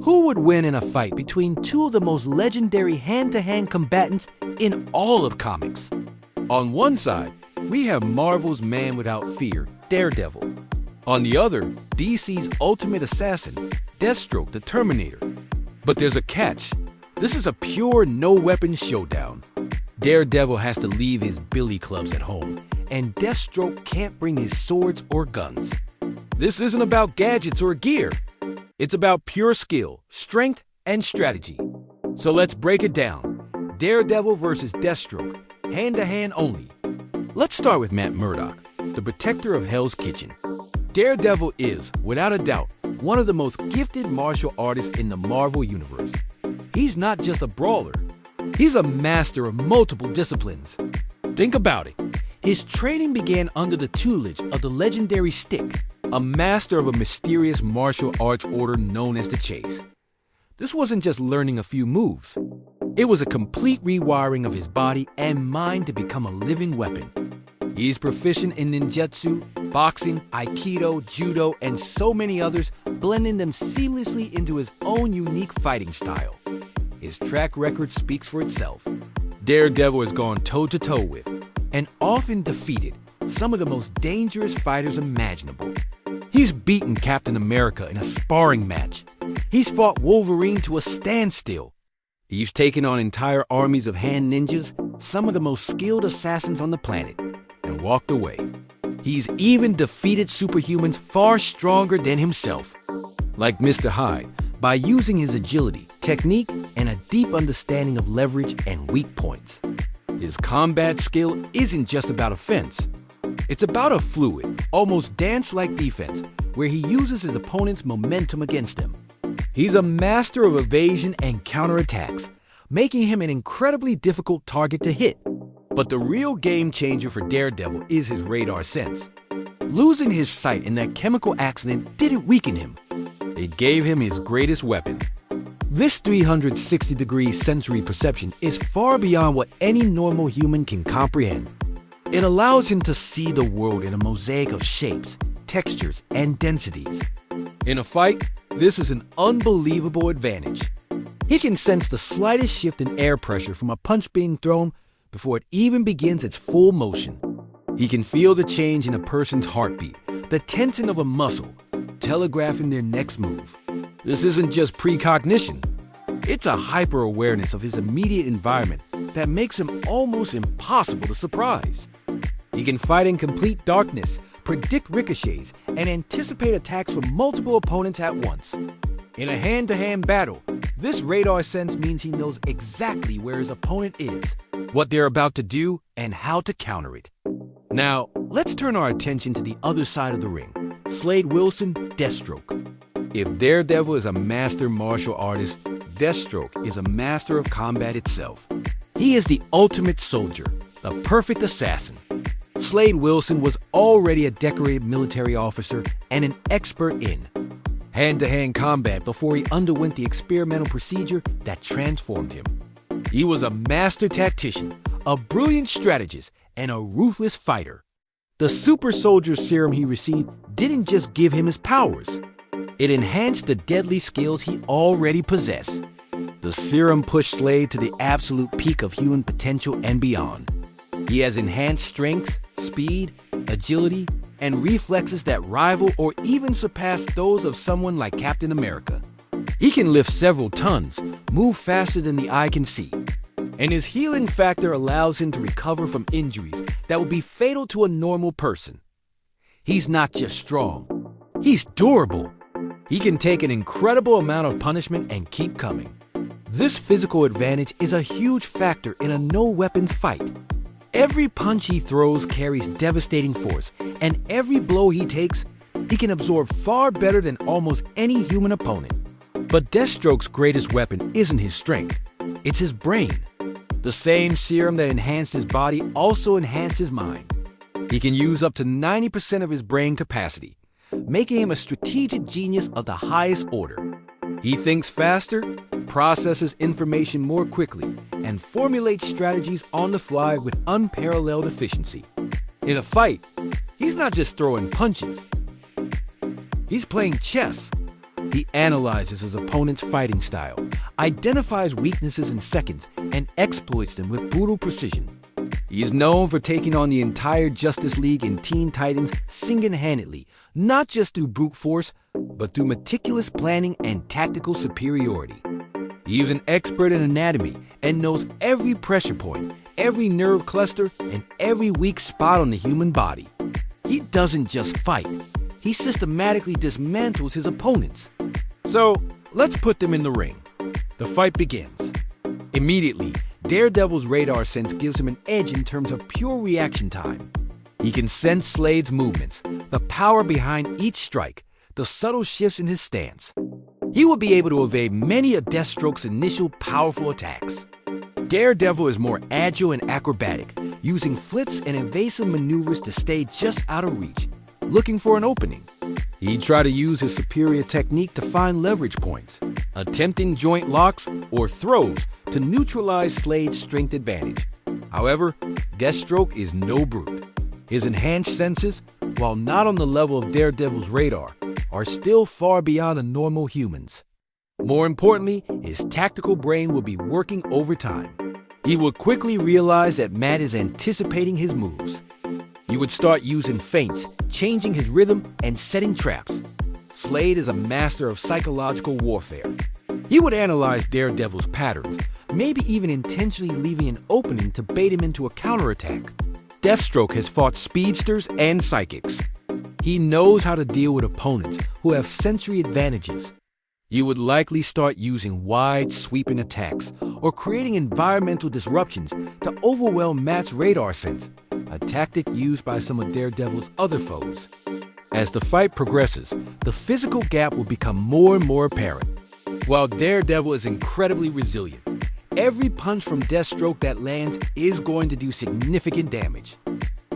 Who would win in a fight between two of the most legendary hand-to-hand combatants in all of comics? On one side, we have Marvel's man without fear, Daredevil. On the other, DC's ultimate assassin, Deathstroke the Terminator. But there's a catch. This is a pure no-weapon showdown. Daredevil has to leave his billy clubs at home, and Deathstroke can't bring his swords or guns. This isn't about gadgets or gear. It's about pure skill, strength, and strategy. So let's break it down. Daredevil versus Deathstroke, hand-to-hand only. Let's start with Matt Murdock, the protector of Hell's Kitchen. Daredevil is, without a doubt, one of the most gifted martial artists in the Marvel Universe. He's not just a brawler. He's a master of multiple disciplines. Think about it. His training began under the tutelage of the legendary Stick, a master of a mysterious martial arts order known as the Chase. This wasn't just learning a few moves. It was a complete rewiring of his body and mind to become a living weapon. He's proficient in ninjutsu, boxing, aikido, judo, and so many others, blending them seamlessly into his own unique fighting style. His track record speaks for itself. Daredevil has gone toe-to-toe with, and often defeated, some of the most dangerous fighters imaginable. He's beaten Captain America in a sparring match. He's fought Wolverine to a standstill. He's taken on entire armies of hand ninjas, some of the most skilled assassins on the planet, and walked away. He's even defeated superhumans far stronger than himself. Like Mr. Hyde, by using his agility, technique, and a deep understanding of leverage and weak points. His combat skill isn't just about offense. It's about a fluid, almost dance-like defense, where he uses his opponent's momentum against them. He's a master of evasion and counterattacks, making him an incredibly difficult target to hit. But the real game changer for Daredevil is his radar sense. Losing his sight in that chemical accident didn't weaken him. It gave him his greatest weapon. This 360-degree sensory perception is far beyond what any normal human can comprehend. It allows him to see the world in a mosaic of shapes, textures, and densities. In a fight, this is an unbelievable advantage. He can sense the slightest shift in air pressure from a punch being thrown before it even begins its full motion. He can feel the change in a person's heartbeat, the tension of a muscle, telegraphing their next move. This isn't just precognition. It's a hyper-awareness of his immediate environment that makes him almost impossible to surprise. He can fight in complete darkness, predict ricochets, and anticipate attacks from multiple opponents at once. In a hand-to-hand battle, this radar sense means he knows exactly where his opponent is, what they're about to do, and how to counter it. Now, let's turn our attention to the other side of the ring, Slade Wilson, Deathstroke. If Daredevil is a master martial artist, Deathstroke is a master of combat itself. He is the ultimate soldier, the perfect assassin. Slade Wilson was already a decorated military officer and an expert in hand-to-hand combat before he underwent the experimental procedure that transformed him. He was a master tactician, a brilliant strategist, and a ruthless fighter. The super soldier serum he received didn't just give him his powers. It enhanced the deadly skills he already possessed. The serum pushed Slade to the absolute peak of human potential and beyond. He has enhanced strength, speed, agility, and reflexes that rival or even surpass those of someone like Captain America. He can lift several tons, move faster than the eye can see, and his healing factor allows him to recover from injuries that would be fatal to a normal person. He's not just strong, he's durable. He can take an incredible amount of punishment and keep coming. This physical advantage is a huge factor in a no-weapons fight. Every punch he throws carries devastating force, and every blow he takes, he can absorb far better than almost any human opponent. But Deathstroke's greatest weapon isn't his strength, it's his brain. The same serum that enhanced his body also enhanced his mind. He can use up to 90% of his brain capacity, making him a strategic genius of the highest order. He thinks faster, processes information more quickly, and formulates strategies on the fly with unparalleled efficiency. In a fight, he's not just throwing punches. He's playing chess. He analyzes his opponent's fighting style, identifies weaknesses in seconds, and exploits them with brutal precision. He is known for taking on the entire Justice League and Teen Titans single-handedly, not just through brute force, but through meticulous planning and tactical superiority. He is an expert in anatomy and knows every pressure point, every nerve cluster, and every weak spot on the human body. He doesn't just fight. He systematically dismantles his opponents. So, let's put them in the ring. The fight begins. Immediately, Daredevil's radar sense gives him an edge in terms of pure reaction time. He can sense Slade's movements, the power behind each strike, the subtle shifts in his stance. He will be able to evade many of Deathstroke's initial powerful attacks. Daredevil is more agile and acrobatic, using flips and evasive maneuvers to stay just out of reach, looking for an opening. He'd try to use his superior technique to find leverage points, attempting joint locks or throws to neutralize Slade's strength advantage. However, Deathstroke is no brute. His enhanced senses, while not on the level of Daredevil's radar, are still far beyond the normal humans. More importantly, his tactical brain will be working overtime. He will quickly realize that Matt is anticipating his moves. He would start using feints, changing his rhythm, and setting traps. Slade is a master of psychological warfare. He would analyze Daredevil's patterns, maybe even intentionally leaving an opening to bait him into a counterattack. Deathstroke has fought speedsters and psychics. He knows how to deal with opponents who have sensory advantages. You would likely start using wide, sweeping attacks or creating environmental disruptions to overwhelm Matt's radar sense, a tactic used by some of Daredevil's other foes. As the fight progresses, the physical gap will become more and more apparent. While Daredevil is incredibly resilient, every punch from Deathstroke that lands is going to do significant damage.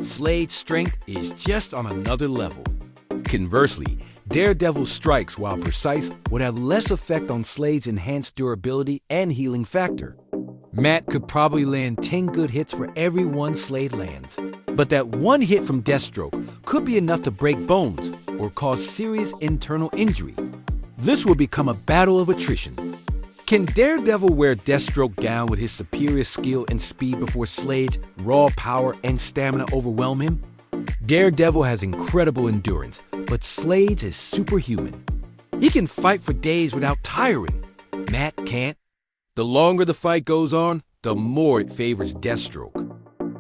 Slade's strength is just on another level. Conversely, Daredevil's strikes, while precise, would have less effect on Slade's enhanced durability and healing factor. Matt could probably land 10 good hits for every one Slade lands. But that one hit from Deathstroke could be enough to break bones or cause serious internal injury. This will become a battle of attrition. Can Daredevil wear Deathstroke down with his superior skill and speed before Slade's raw power and stamina overwhelm him? Daredevil has incredible endurance, but Slade's is superhuman. He can fight for days without tiring. Matt can't. The longer the fight goes on, the more it favors Deathstroke.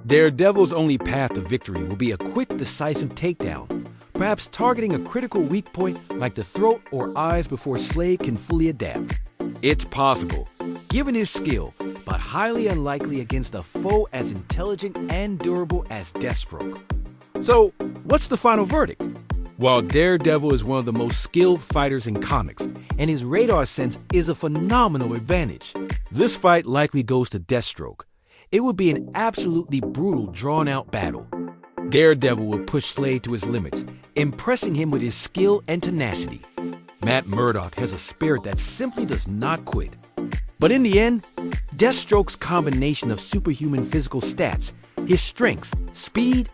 Daredevil's only path to victory will be a quick, decisive takedown, perhaps targeting a critical weak point like the throat or eyes before Slade can fully adapt. It's possible, given his skill, but highly unlikely against a foe as intelligent and durable as Deathstroke. So, what's the final verdict? While Daredevil is one of the most skilled fighters in comics, and his radar sense is a phenomenal advantage, this fight likely goes to Deathstroke. It would be an absolutely brutal, drawn-out battle. Daredevil will push Slade to his limits, impressing him with his skill and tenacity. Matt Murdock has a spirit that simply does not quit. But in the end, Deathstroke's combination of superhuman physical stats, his strength, speed,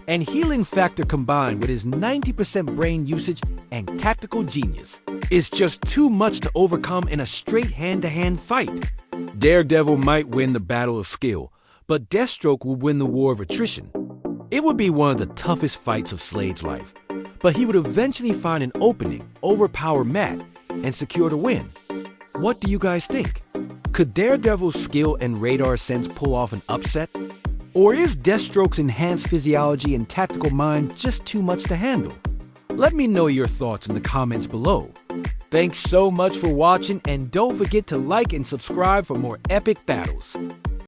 and healing factor combined with his 90% brain usage and tactical genius is just too much to overcome in a straight hand-to-hand fight. Daredevil might win the battle of skill, but Deathstroke will win the war of attrition. It would be one of the toughest fights of Slade's life, but he would eventually find an opening, overpower Matt, and secure the win. What do you guys think? Could Daredevil's skill and radar sense pull off an upset? Or is Deathstroke's enhanced physiology and tactical mind just too much to handle? Let me know your thoughts in the comments below. Thanks so much for watching, and don't forget to like and subscribe for more epic battles.